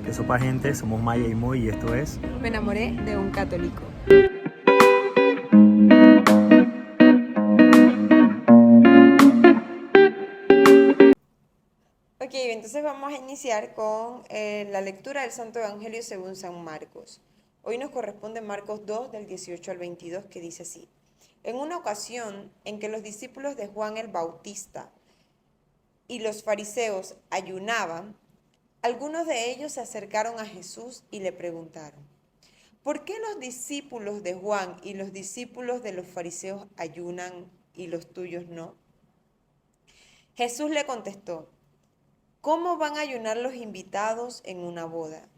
¿Qué sopa, gente? Somos Maya y Moy y esto es... Me enamoré de un católico. Ok, entonces vamos a iniciar con la lectura del Santo Evangelio según San Marcos. Hoy nos corresponde Marcos 2, del 18 al 22, que dice así. En una ocasión en que los discípulos de Juan el Bautista y los fariseos ayunaban, algunos de ellos se acercaron a Jesús y le preguntaron, ¿por qué los discípulos de Juan y los discípulos de los fariseos ayunan y los tuyos no? Jesús le contestó, ¿cómo van a ayunar los invitados en una boda,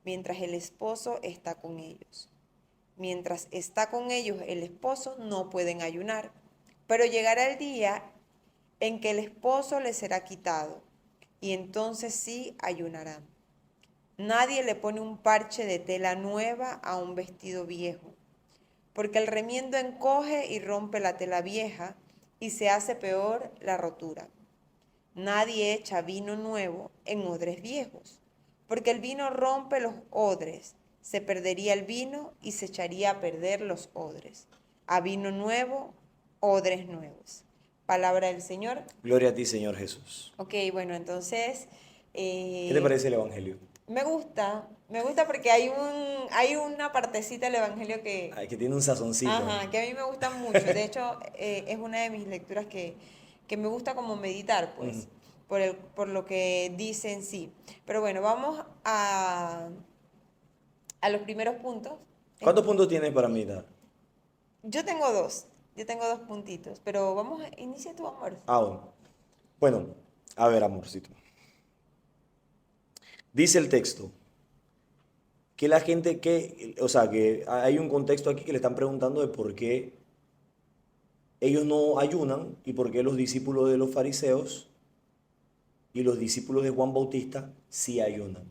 mientras el esposo está con ellos? Mientras está con ellos el esposo no pueden ayunar, pero llegará el día en que el esposo les será quitado, y entonces sí ayunarán. Nadie le pone un parche de tela nueva a un vestido viejo, porque el remiendo encoge y rompe la tela vieja, y se hace peor la rotura. Nadie echa vino nuevo en odres viejos, porque el vino rompe los odres, se perdería el vino y se echaría a perder los odres. A vino nuevo, odres nuevos. Palabra del Señor. Gloria a ti, Señor Jesús. Ok, bueno, entonces... ¿Qué te parece el Evangelio? Me gusta porque hay una partecita del Evangelio que... Ay, que tiene un sazoncito. Ajá, que a mí me gusta mucho. De hecho, es una de mis lecturas que me gusta como meditar, pues, por lo que dice en sí. Pero bueno, vamos a los primeros puntos. ¿Cuántos puntos tienes para meditar? Yo tengo dos puntitos, pero vamos, inicia tu amor. Bueno, a ver, amorcito. Dice el texto que la gente que hay un contexto aquí que le están preguntando de por qué ellos no ayunan y por qué los discípulos de los fariseos y los discípulos de Juan Bautista sí ayunan.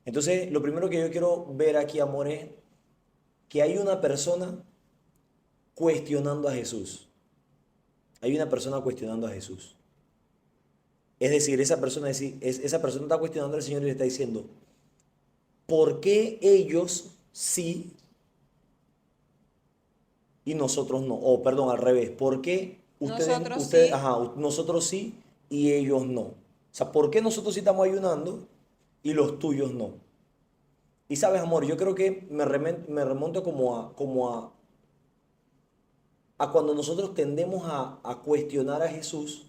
Entonces, lo primero que yo quiero ver aquí, amor, es que hay una persona cuestionando a Jesús. Hay una persona cuestionando a Jesús. Es decir, esa persona está cuestionando al Señor y le está diciendo, ¿por qué ellos sí y nosotros no? O perdón, al revés, ¿por qué nosotros sí y ellos no? O sea, ¿por qué nosotros sí estamos ayunando y los tuyos no? Y sabes, amor, yo creo que me remonto a cuando nosotros tendemos a cuestionar a Jesús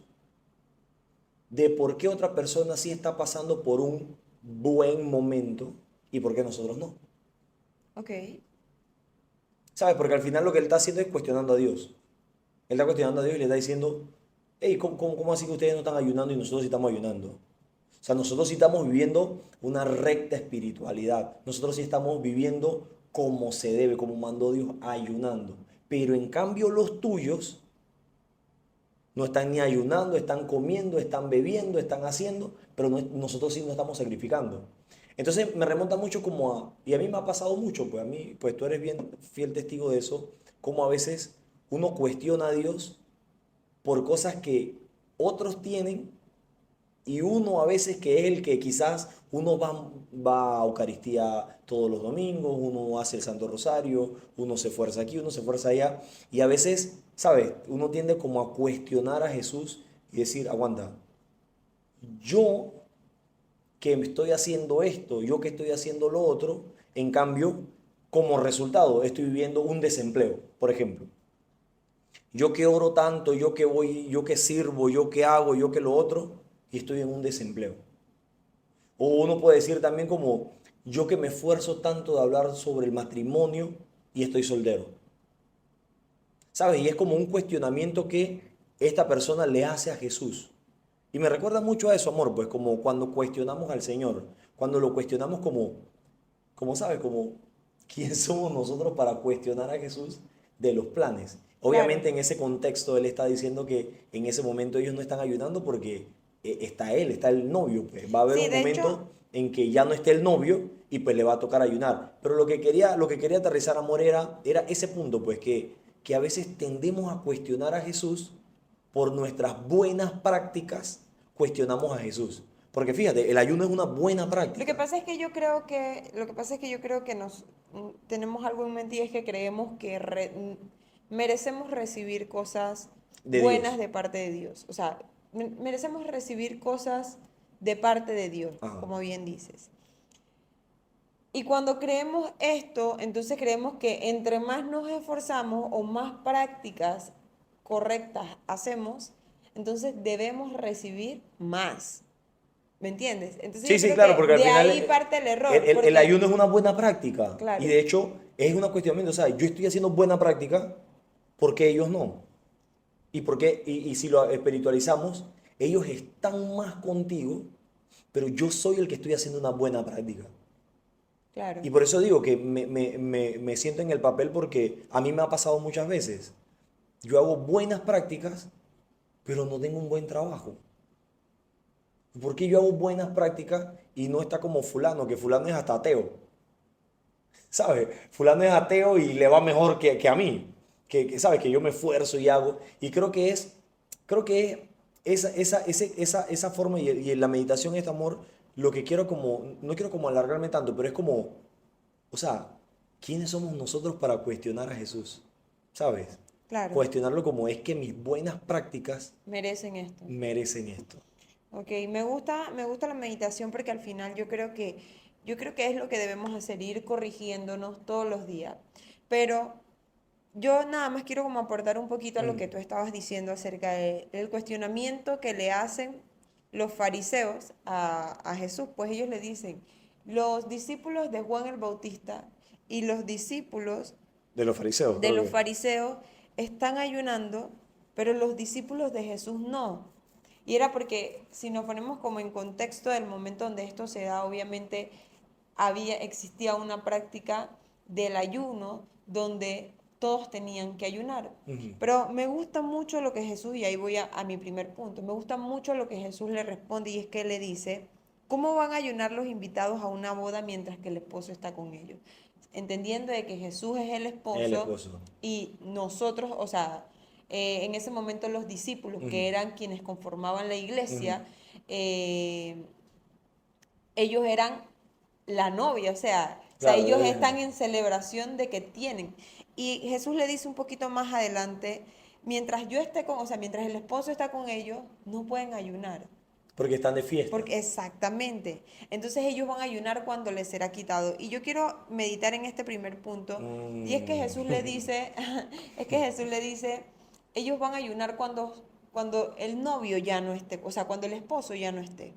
de por qué otra persona sí está pasando por un buen momento y por qué nosotros no. Ok. ¿Sabes? Porque al final lo que él está haciendo es cuestionando a Dios. Él está cuestionando a Dios y le está diciendo, hey, ¿cómo así que ustedes no están ayunando y nosotros sí estamos ayunando? O sea, nosotros sí estamos viviendo una recta espiritualidad. Nosotros sí estamos viviendo como se debe, como mandó Dios, ayunando. Pero en cambio los tuyos no están ni ayunando, están comiendo, están bebiendo, están haciendo, pero nosotros sí nos estamos sacrificando. Entonces me remonta mucho y a mí me ha pasado mucho, pues a mí, pues tú eres bien fiel testigo de eso, como a veces uno cuestiona a Dios por cosas que otros tienen y uno a veces que es el que quizás uno va a Eucaristía todos los domingos, uno hace el Santo Rosario, uno se esfuerza aquí, uno se esfuerza allá. Y a veces, ¿sabes? Uno tiende como a cuestionar a Jesús y decir, aguanta, yo que estoy haciendo esto, yo que estoy haciendo lo otro, en cambio, como resultado, estoy viviendo un desempleo, por ejemplo. Yo que oro tanto, yo que voy, yo que sirvo, yo que hago, yo que lo otro, y estoy en un desempleo. O uno puede decir también como, yo que me esfuerzo tanto de hablar sobre el matrimonio y estoy soltero. ¿Sabes? Y es como un cuestionamiento que esta persona le hace a Jesús. Y me recuerda mucho a eso, amor, pues como cuando cuestionamos al Señor, cuando lo cuestionamos como ¿sabes? Como, ¿quién somos nosotros para cuestionar a Jesús de los planes? Obviamente Claro. en ese contexto él está diciendo que en ese momento ellos no están ayudando porque está el novio, pues va a haber Sí, un de hecho, momento en que ya no esté el novio y pues le va a tocar ayunar. Pero lo que quería aterrizar, amor, era ese punto, pues que a veces tendemos a cuestionar a Jesús por nuestras buenas prácticas, cuestionamos a Jesús. Porque fíjate, el ayuno es una buena Lo práctica. que pasa es que yo creo que, lo que pasa es que yo creo que tenemos algo en mente y es que creemos que merecemos recibir cosas De buenas Dios. de parte de Dios. O sea, merecemos recibir cosas de parte de Dios, Ajá. como bien dices. Y cuando creemos esto, entonces creemos que entre más nos esforzamos o más prácticas correctas hacemos, entonces debemos recibir más. ¿Me entiendes? Entonces Sí, yo sí, creo claro, que porque al de final ahí parte el el, error, el porque, ayuno es una buena práctica. Y claro, de hecho es una cuestionamiento. O sea, yo estoy haciendo buena práctica porque ellos no. Y si lo espiritualizamos, ellos están más contigo, pero yo soy el que estoy haciendo una buena práctica. claro, Y por eso digo que me siento en el papel porque a mí me ha pasado muchas veces. Yo hago buenas prácticas, pero no tengo un buen trabajo. ¿Por qué yo hago buenas prácticas y no está como fulano, que fulano es hasta ateo? ¿Sabes? Fulano es ateo y le va mejor que a mí. ¿Sabes? Que yo me esfuerzo y hago. Y creo que esa forma y la meditación, este amor, lo que quiero como, no quiero como alargarme tanto, pero es como, o sea, ¿quiénes somos nosotros para cuestionar a Jesús? ¿Sabes? claro, Cuestionarlo como es que mis buenas prácticas merecen esto. merecen esto. Ok, me gusta la meditación porque al final yo creo que es lo que debemos hacer, ir corrigiéndonos todos los días. Pero yo nada más quiero como aportar un poquito a lo que Mm, tú estabas diciendo acerca del cuestionamiento que le hacen los fariseos a Jesús. Pues ellos le dicen, los discípulos de Juan el Bautista y los discípulos de los fariseos, de creo los que. fariseos están ayunando, pero los discípulos de Jesús no. Y era porque si nos ponemos como en contexto del momento donde esto se da, obviamente existía una práctica del ayuno donde todos tenían que ayunar. Ujú. Pero me gusta mucho lo que Jesús, y ahí voy a mi primer punto, me gusta mucho lo que Jesús le responde y es que le dice, ¿cómo van a ayunar los invitados a una boda mientras que el esposo está con ellos? Entendiendo de que Jesús es el El esposo esposo. y nosotros, o sea, en ese momento los discípulos, Ujú, que eran quienes conformaban la ujú. iglesia, ellos eran la novia, o sea, Claro, ellos están en celebración de que tienen. Y Jesús le dice un poquito más adelante, mientras yo esté con, o sea, mientras el esposo está con ellos, no pueden ayunar. porque están de fiesta. Porque exactamente. Entonces ellos van a ayunar cuando les será quitado. Y yo quiero meditar en este primer punto. Y es que Mm. Jesús le dice, es que Jesús le dice, ellos van a ayunar cuando el novio ya no esté, o sea, cuando el esposo ya no esté.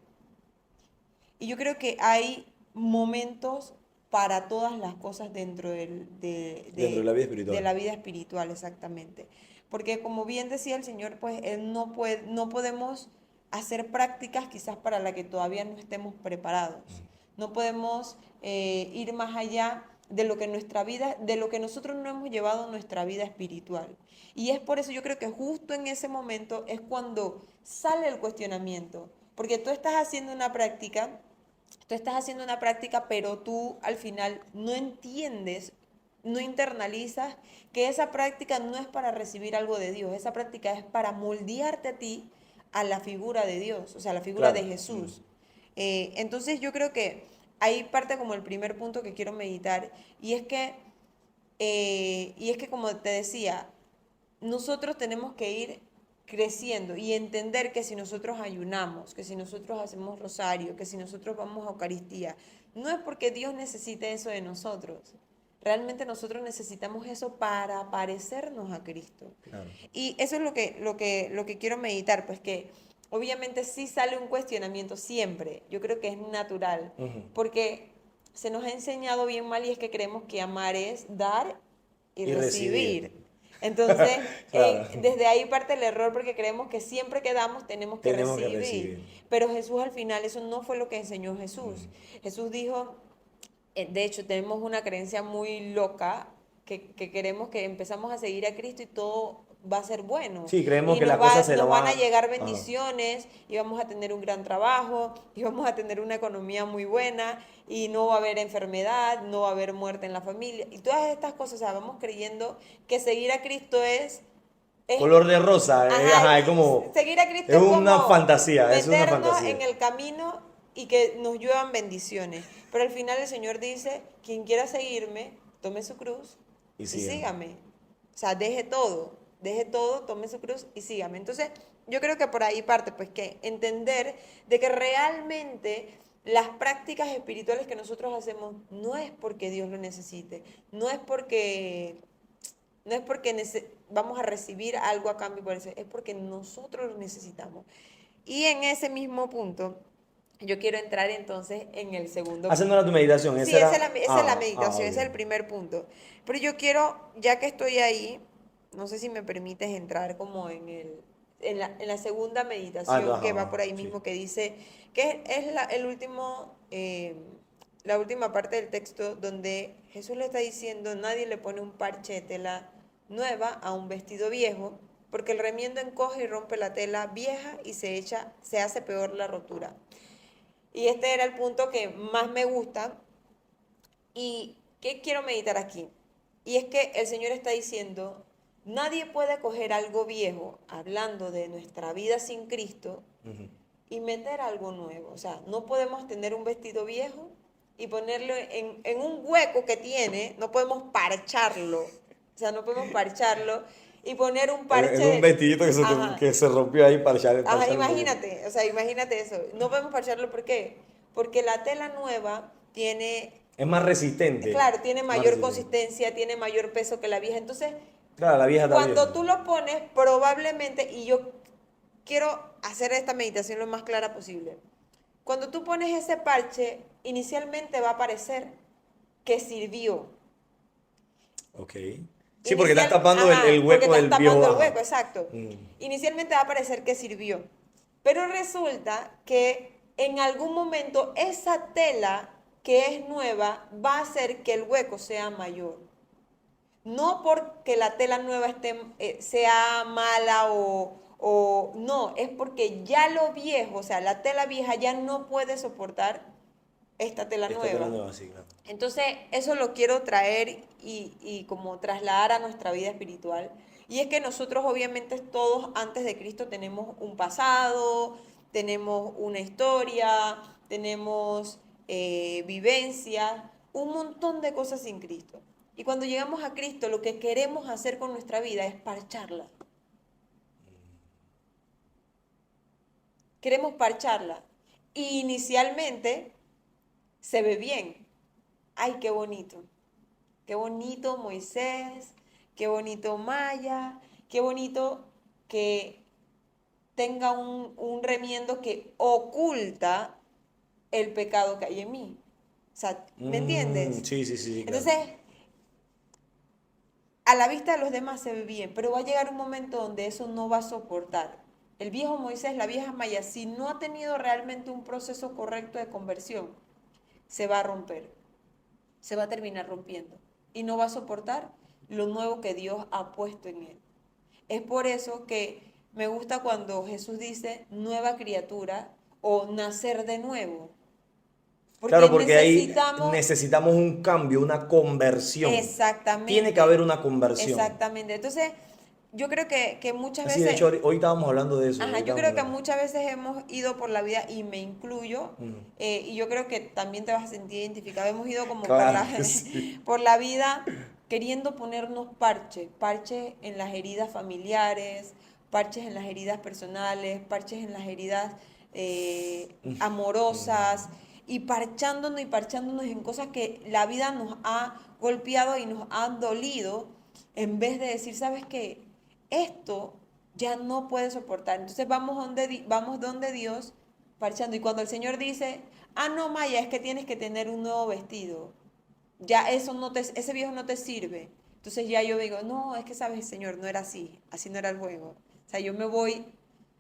Y yo creo que hay momentos para todas las cosas dentro Dentro de la vida de espiritual. la vida espiritual, exactamente. Porque como bien decía el Señor, pues Él no podemos hacer prácticas quizás para las que todavía no estemos preparados. No podemos ir más allá de lo que nuestra vida, de lo que nosotros no hemos llevado a nuestra vida espiritual. Y es por eso yo creo que justo en ese momento es cuando sale el cuestionamiento. Porque tú estás haciendo una práctica, pero tú al final no entiendes, no internalizas que esa práctica no es para recibir algo de Dios, esa práctica es para moldearte a ti a la figura de Dios, o sea, a la figura de Claro. Jesús. Entonces yo creo que ahí parte como el primer punto que quiero meditar, y es que como te decía, nosotros tenemos que ir creciendo y entender que si nosotros ayunamos, que si nosotros hacemos rosario, que si nosotros vamos a Eucaristía, no es porque Dios necesite eso de nosotros. Realmente nosotros necesitamos eso para parecernos a Cristo. Claro. Y eso es lo que quiero meditar, pues que obviamente sí sale un cuestionamiento siempre. Yo creo que es natural, Ujú. porque se nos ha enseñado bien mal y es que creemos que amar es dar y Y recibir. recibir. Entonces, Claro. desde ahí parte el error porque creemos que siempre que damos tenemos que Tenemos que recibir. recibir. Pero Jesús al final, eso no fue lo que enseñó Jesús. Jesús dijo, de hecho, tenemos una creencia muy loca que queremos que empezamos a seguir a Cristo y todo va a ser bueno. Sí, creemos Y que la cosa se nos nos van a va. llegar Ajá. bendiciones y vamos a tener un gran trabajo y vamos a tener una economía muy buena y no va a haber enfermedad, no va a haber muerte en la familia. Y todas estas cosas, o sea, vamos creyendo que seguir a Cristo es Color de rosa. Ajá, Ajá, es y como. seguir a Cristo Es es una como fantasía. Es una meternos fantasía. en el camino y que nos lluevan bendiciones. Pero al final el Señor dice, quien quiera seguirme, tome su cruz Y y síganme. sígame. O sea, deje todo, tome su cruz y sígame. Entonces, yo creo que por ahí parte, pues que entender de que realmente las prácticas espirituales que nosotros hacemos no es porque Dios lo necesite, no es porque vamos a recibir algo a cambio por eso, es porque nosotros lo necesitamos. Y en ese mismo punto, yo quiero entrar entonces en el segundo Haciendo punto. tu meditación, Sí, esa esa era... es la meditación, ese es el ok. primer punto. Pero yo quiero, ya que estoy ahí, no sé si me permites entrar como en la segunda meditación que va por ahí Sí. mismo, que dice, que es la última parte del texto donde Jesús le está diciendo, nadie le pone un parche de tela nueva a un vestido viejo, porque el remiendo encoge y rompe la tela vieja y se hace peor la rotura. Y este era el punto que más me gusta. ¿Y qué quiero meditar aquí? Y es que el Señor está diciendo, nadie puede coger algo viejo, hablando de nuestra vida sin Cristo, Ujú. y meter algo nuevo. O sea, no podemos tener un vestido viejo y ponerlo en un hueco que tiene, no podemos parcharlo. O sea, no podemos parcharlo y poner un parche En un de... vestidito Ajá, que se rompió ahí para ajá, echar el viejo. imagínate, o sea, imagínate eso. No podemos parcharlo, ¿por qué? Porque la tela nueva tiene, Es más resistente. claro, tiene Más mayor resistente. consistencia, tiene mayor peso que la vieja. Entonces, Claro, la vieja está vieja. cuando tú lo pones, probablemente, y yo quiero hacer esta meditación lo más clara posible, cuando tú pones ese parche, inicialmente va a parecer que sirvió. Ok. Sí, porque estás tapando el Porque hueco estás del viejo tapando el baja. hueco, exacto. Mm. Inicialmente va a parecer que sirvió, pero resulta que en algún momento esa tela que es nueva va a hacer que el hueco sea mayor. No porque la tela nueva sea mala o no, es porque ya lo viejo, o sea, la tela vieja ya no puede soportar esta tela Esta tela nueva. nueva, sí, claro. Entonces, eso lo quiero traer y como trasladar a nuestra vida espiritual. Y es que nosotros obviamente todos antes de Cristo tenemos un pasado, tenemos una historia, tenemos vivencias, un montón de cosas sin Cristo. Y cuando llegamos a Cristo, lo que queremos hacer con nuestra vida es parcharla. Queremos parcharla. Y inicialmente se ve bien. Ay, qué bonito Moisés, qué bonito Maya, qué bonito que tenga un remiendo que oculta el pecado que hay en mí. O sea, ¿me entiendes? Sí, sí, sí, sí, claro. Entonces, a la vista de los demás se ve bien, pero va a llegar un momento donde eso no va a soportar. El viejo Moisés, la vieja Maya, si no ha tenido realmente un proceso correcto de conversión, se va a romper, se va a terminar rompiendo y no va a soportar lo nuevo que Dios ha puesto en él. Es por eso que me gusta cuando Jesús dice nueva criatura o nacer de nuevo, porque Claro, porque ahí necesitamos necesitamos un cambio, una conversión. Tiene que haber exactamente, una conversión. exactamente. Entonces, yo creo que muchas Así, de veces, hecho, hoy estábamos hablando de eso. ajá, Hoy yo estábamos creo que hablando. muchas veces hemos ido por la vida, y me incluyo, Ujú. y yo creo que también te vas a sentir identificado, hemos ido como por Claro la, que sí. por la vida queriendo ponernos parches en las heridas familiares, parches en las heridas personales, parches en las heridas amorosas, y parchándonos en cosas que la vida nos ha golpeado y nos ha dolido, en vez de decir, ¿sabes qué? Esto ya no puede soportar. Entonces vamos donde Dios parchando. Y cuando el Señor dice, ah, no, Maya, es que tienes que tener un nuevo vestido. Ya ese viejo no te sirve. Entonces ya yo digo, no, es que sabes, Señor, no era así no era el juego. O sea, yo me voy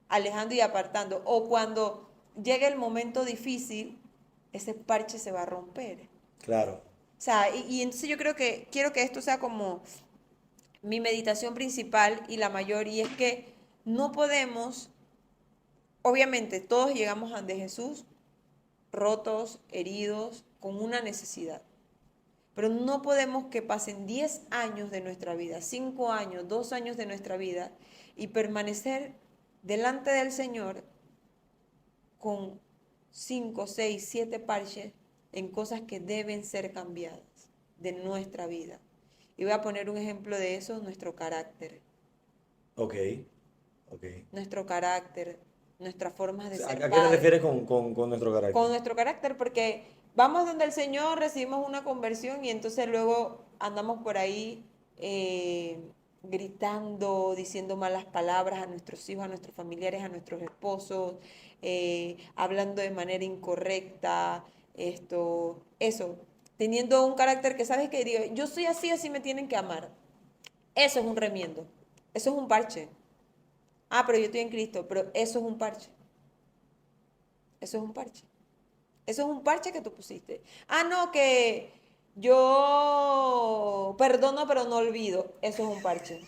alejando y apartando. O cuando llegue el momento difícil, ese parche se va a romper. Claro. O sea, y entonces yo creo que quiero que esto sea como mi meditación principal y la mayor, y es que no podemos, obviamente todos llegamos ante Jesús rotos, heridos, con una necesidad, pero no podemos que pasen 10 años de nuestra vida, 5 años, 2 años de nuestra vida y permanecer delante del Señor con 5, 6, 7 parches en cosas que deben ser cambiadas de nuestra vida. Y voy a poner un ejemplo de eso, nuestro carácter. Ok, ok. Nuestro carácter, nuestras formas de ¿A ser qué te padres. refieres con nuestro Con carácter? nuestro carácter, porque vamos donde el Señor, recibimos una conversión y entonces luego andamos por ahí gritando, diciendo malas palabras a nuestros hijos, a nuestros familiares, a nuestros esposos, hablando de manera incorrecta, eso, teniendo un carácter que sabes que digo, yo soy así, así me tienen que amar. Eso es un remiendo, eso es un parche. Ah, pero yo estoy en Cristo, pero eso es un parche, eso es un parche. Eso es un parche que tú pusiste. Ah, no, que yo perdono pero no olvido. Eso es un parche.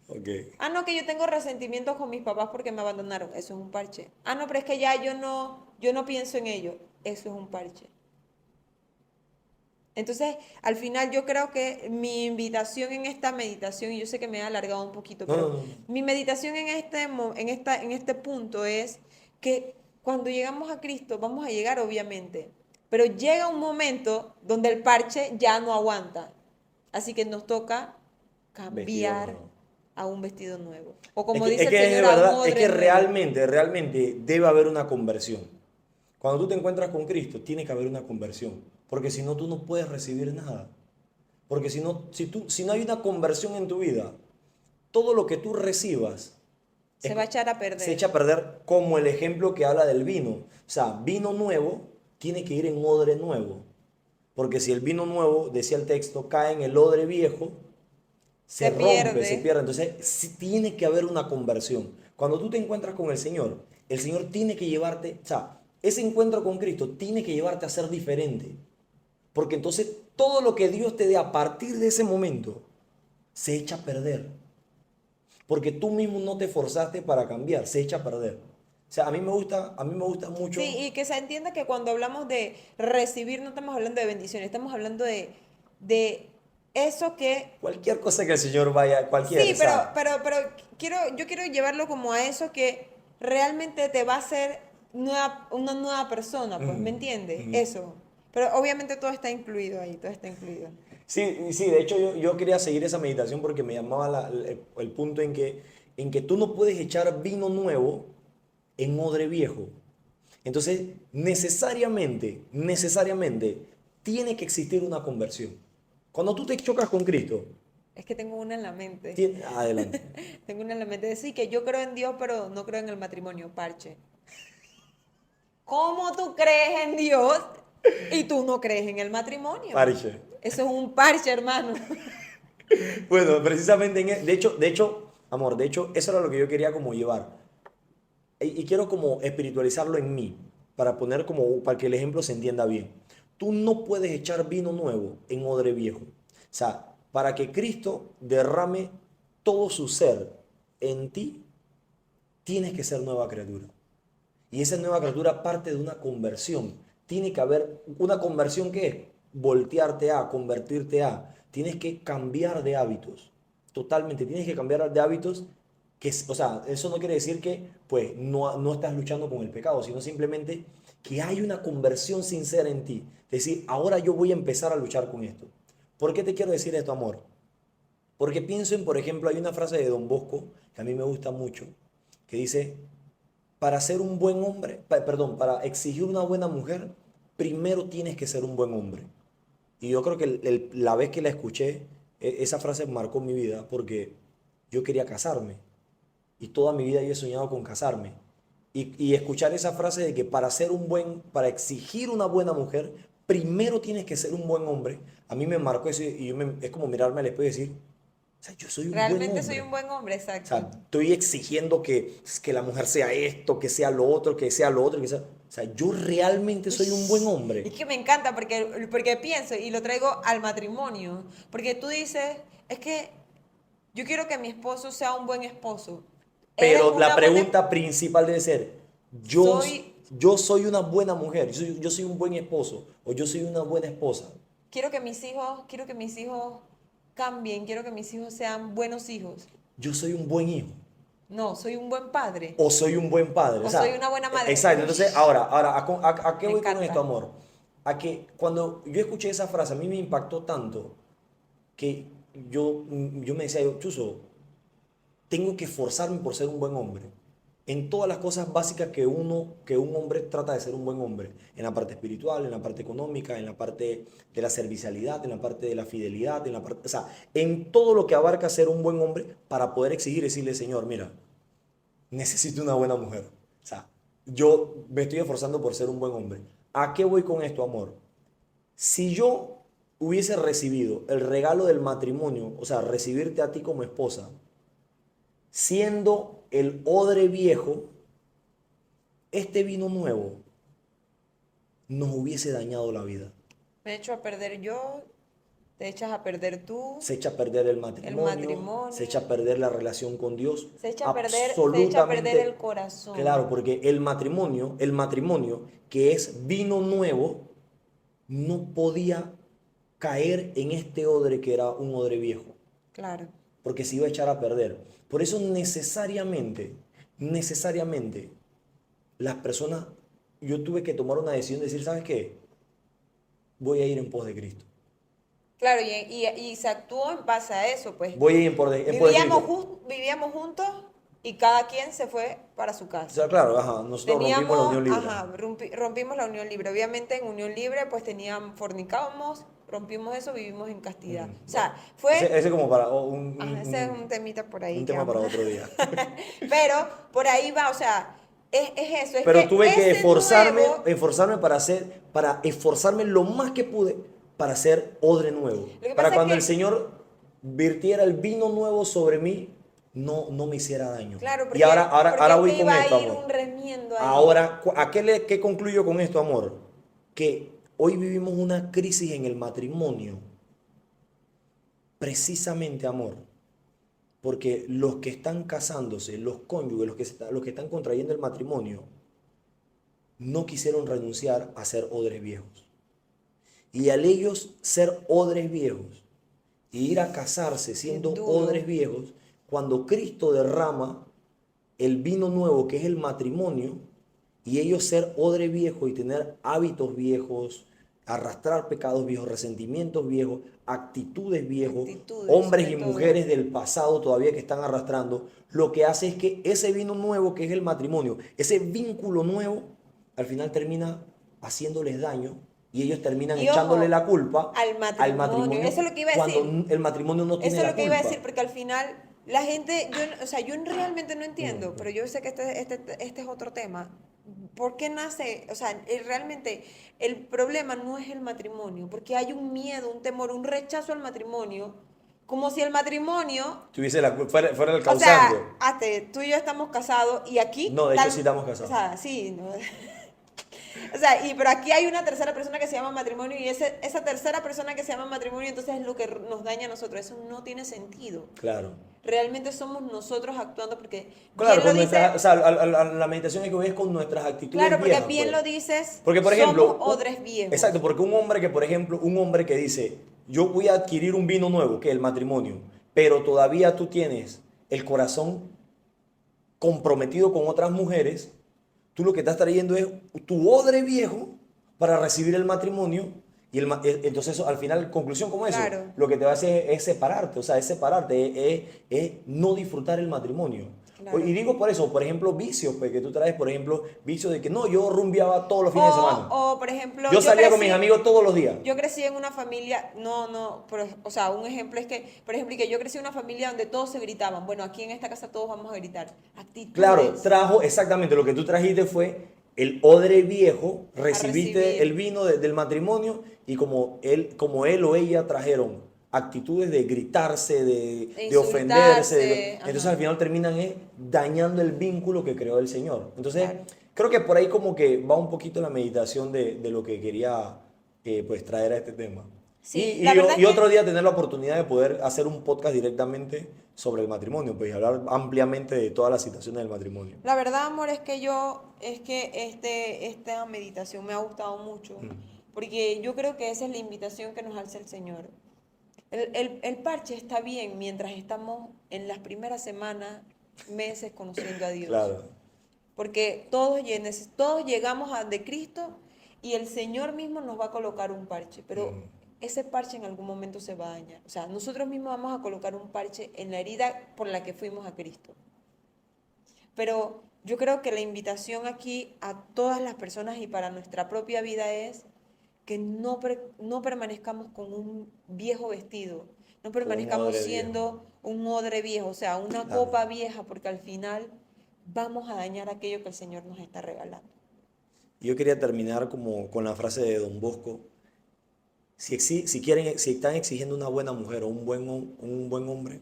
Ok. Ah, no, que yo tengo resentimientos con mis papás porque me abandonaron. Eso es un parche. Ah, no, pero es que ya yo no pienso en ello. Eso es un parche. Entonces, al final yo creo que mi invitación en esta meditación, y yo sé que me he alargado un poquito, No, no, pero no. mi meditación en este punto es que cuando llegamos a Cristo, vamos a llegar obviamente, pero llega un momento donde el parche ya no aguanta. Así que nos toca Vestido cambiar nuevo. a un vestido nuevo. O Es como que, es dice el que es de Señor, a un verdad, es odre que nuevo. realmente debe haber una conversión. Cuando tú te encuentras con Cristo, tiene que haber una conversión. Porque si no, tú no puedes recibir nada. Porque si no hay una conversión en tu vida, todo lo que tú recibas Se es- va a echar a se perder. echa a perder, como el ejemplo que habla del vino. O sea, vino nuevo tiene que ir en odre nuevo. Porque si el vino nuevo, decía el texto, cae en el odre viejo, se Se rompe, se pierde. pierde. Entonces, sí tiene que haber una conversión. Cuando tú te encuentras con el Señor tiene que llevarte, o sea, ese encuentro con Cristo tiene que llevarte a ser diferente. Porque entonces todo lo que Dios te dé a partir de ese momento se echa a perder. Porque tú mismo no te forzaste para cambiar, se echa a perder. O sea, a mí me gusta Sí, mucho y que se entienda que cuando hablamos de recibir, no estamos hablando de bendiciones, estamos hablando de eso que... cualquier cosa que el Señor vaya, cualquier, Sí, o pero, sea, pero, pero yo quiero llevarlo como a eso que realmente te va a hacer una nueva persona, pues, ¿me mm, entiendes? mm. Eso. Pero obviamente todo está incluido ahí, todo está incluido. Sí, sí, de hecho yo quería seguir esa meditación porque me llamaba el punto en que tú no puedes echar vino nuevo en odre viejo. Entonces, necesariamente, tiene que existir una conversión. Cuando tú te chocas con Cristo, Es que tengo una en la mente. adelante. Tengo una en la mente. Decir que yo creo en Dios, pero no creo en el matrimonio, parche. ¿Cómo tú crees en Dios y tú no crees en el matrimonio? Parche. Eso es un parche, hermano. Bueno, precisamente, de hecho, amor, de hecho, eso era lo que yo quería como llevar. Y quiero como espiritualizarlo en mí, para que el ejemplo se entienda bien. Tú no puedes echar vino nuevo en odre viejo. O sea, para que Cristo derrame todo su ser en ti, tienes que ser nueva criatura. Y esa nueva criatura parte de una conversión. Tiene que haber una conversión que es voltearte a, convertirte a. Tienes que cambiar de hábitos. Totalmente, tienes que cambiar de hábitos o sea, eso no quiere decir que pues no estás luchando con el pecado, sino simplemente que hay una conversión sincera en ti. Es decir, ahora yo voy a empezar a luchar con esto. ¿Por qué te quiero decir esto, amor? Porque pienso en, por ejemplo, hay una frase de Don Bosco que a mí me gusta mucho, que dice, para ser un buen hombre, perdón, para exigir una buena mujer, primero tienes que ser un buen hombre. Y yo creo que la vez que la escuché, esa frase marcó mi vida porque yo quería casarme. Y toda mi vida yo he soñado con casarme. Y escuchar esa frase de que para exigir una buena mujer, primero tienes que ser un buen hombre, a mí me marcó eso y es como mirarme al espejo y decir, o sea, yo soy un buen Realmente soy hombre. un buen hombre, O exacto. sea, estoy exigiendo que la mujer sea esto, que sea lo otro, que sea lo otro, o sea, yo realmente soy un buen Ush, es hombre. que me encanta porque pienso y lo traigo al matrimonio. Porque tú dices, es que yo quiero que mi esposo sea un buen esposo. Eres Pero la una buena... pregunta principal debe ser, yo, Soy... yo soy una buena mujer, yo soy un buen esposo o yo soy una buena esposa. quiero que mis hijos cambien, quiero que mis hijos sean buenos hijos. Yo soy un buen hijo. No, soy un buen padre. o soy un buen padre. O soy una buena madre. Exacto. Entonces, ahora ¿a qué Me voy con encanta. esto, amor? A que cuando yo escuché esa frase, a mí me impactó tanto que yo me decía, Chuzo, tengo que esforzarme por ser un buen hombre. En todas las cosas básicas que un hombre trata de ser un buen hombre. En la parte espiritual, en la parte económica, en la parte de la servicialidad, en la parte de la fidelidad, en la parte, o sea, en todo lo que abarca ser un buen hombre para poder exigir y decirle, Señor, mira, necesito una buena mujer. O sea, yo me estoy esforzando por ser un buen hombre. ¿A qué voy con esto, amor? Si yo hubiese recibido el regalo del matrimonio, o sea, recibirte a ti como esposa, siendo el odre viejo, este vino nuevo nos hubiese dañado la vida. Me echo a perder yo, te echas a perder tú, Se echa a perder el el matrimonio, se echa a matrimonio, perder la relación con Dios. se echa a perder el Absolutamente, corazón. claro, porque el matrimonio que es vino nuevo, no podía caer en este odre que era un odre viejo, Claro. porque se iba a echar a perder. Por eso necesariamente, las personas, yo tuve que tomar una decisión de decir, ¿sabes qué? Voy a ir en pos de Cristo. Claro, y se actuó en base a eso, pues. Voy a ir en pos de Cristo. Vivíamos juntos y cada quien se fue para su O casa. sea, claro, ajá, nosotros rompimos la unión libre. Rompimos la unión libre. Obviamente en unión libre pues fornicábamos, rompimos eso, vivimos en castidad. O sea, Ese como para ese es un temita por ahí un que tema para vamos. otro día. Pero por ahí va, o sea, es eso, es Pero que tuve que ese nuevo, esforzarme para esforzarme lo más que pude para hacer odre nuevo. lo que Para pasa es cuando el que, Señor virtiera el vino nuevo sobre mí, no me hiciera daño. claro, Y ahora porque voy te con iba a esto, ir amor. un remiendo ahí. Ahora, ¿qué concluyo con esto, amor? Que hoy vivimos una crisis en el matrimonio. Precisamente, amor, porque los que están casándose, los cónyuges, los que están contrayendo el matrimonio, no quisieron renunciar a ser odres viejos. Y al ellos ser odres viejos y ir a casarse siendo duro. odres viejos, cuando Cristo derrama el vino nuevo que es el matrimonio, y ellos ser odre viejo y tener hábitos viejos, arrastrar pecados viejos, resentimientos viejos, actitudes viejos, hombres sobre y todo. mujeres del pasado todavía que están arrastrando, lo que hace es que ese vino nuevo que es el matrimonio, ese vínculo nuevo, al final termina haciéndoles daño y ellos terminan Y echándole ojo, la culpa al matrimonio. Eso es lo que iba a cuando decir. el matrimonio no tiene Eso es la lo que iba a culpa. decir, porque al final la gente, o sea, yo realmente no entiendo, pero yo sé que este es otro tema. ¿Por qué nace? O sea, realmente el problema no es el matrimonio, porque hay un miedo, un temor, un rechazo al matrimonio, como si el matrimonio, Tuviese fuera el o causante. sea, tú y yo estamos casados y aquí... No, de hecho sí estamos casados. O sea, sí, no. O sea, pero aquí hay una tercera persona que se llama matrimonio y esa tercera persona que se llama matrimonio entonces es lo que nos daña a nosotros. Eso no tiene sentido. Claro. Realmente somos nosotros actuando porque Claro, bien lo dice, o sea, la meditación es que hoy es con nuestras actitudes claro, porque viejas, bien pues. lo dices, Porque, por ejemplo, somos odres viejos. exacto, porque un hombre que dice, yo voy a adquirir un vino nuevo, que es el matrimonio, pero todavía tú tienes el corazón comprometido con otras mujeres, tú lo que estás trayendo es tu odre viejo para recibir el matrimonio. Y entonces al final, conclusión como eso, Claro. lo que te va a hacer es separarte, o sea, es no disfrutar el matrimonio. Claro. Y digo por eso, por ejemplo, vicios, pues, que tú traes, por ejemplo, vicios de que no, yo rumbeaba todos los fines de semana. O, por ejemplo, Yo salía con mis amigos todos los días. Yo crecí en una familia, o sea, un ejemplo es que, por ejemplo, que yo crecí en una familia donde todos se gritaban. Bueno, aquí en esta casa todos vamos a gritar. Actitudes. Claro, trajo exactamente lo que tú trajiste fue el odre viejo, recibiste recibir. el vino del matrimonio y como él o ella trajeron actitudes de gritarse, de ofenderse, entonces ajá. al final terminan dañando el vínculo que creó el Señor. Entonces, Claro. creo que por ahí como que va un poquito la meditación de lo que quería pues traer a este tema. Sí, Y la verdad es otro que- día tener la oportunidad de poder hacer un podcast directamente sobre el matrimonio, pues y hablar ampliamente de todas las situaciones del matrimonio. La verdad, amor, es que esta meditación me ha gustado mucho, porque yo creo que esa es la invitación que nos hace el Señor. El parche está bien mientras estamos en las primeras semanas meses conociendo a Dios. Claro, Porque todos llegamos a de Cristo y el Señor mismo nos va a colocar un parche, pero ese parche en algún momento se va a dañar. O sea, nosotros mismos vamos a colocar un parche en la herida por la que fuimos a Cristo. Pero yo creo que la invitación aquí a todas las personas y para nuestra propia vida es que no permanezcamos con un viejo vestido, no con un permanezcamos odre siendo un odre viejo, o sea, una Claro. copa vieja, porque al final vamos a dañar aquello que el Señor nos está regalando. Yo quería terminar como con la frase de Don Bosco. Si están exigiendo una buena mujer o un buen hombre,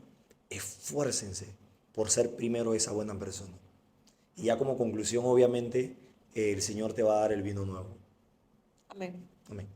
esfuércense por ser primero esa buena persona. Y ya como conclusión, obviamente, el Señor te va a dar el vino nuevo. Amén. Amén.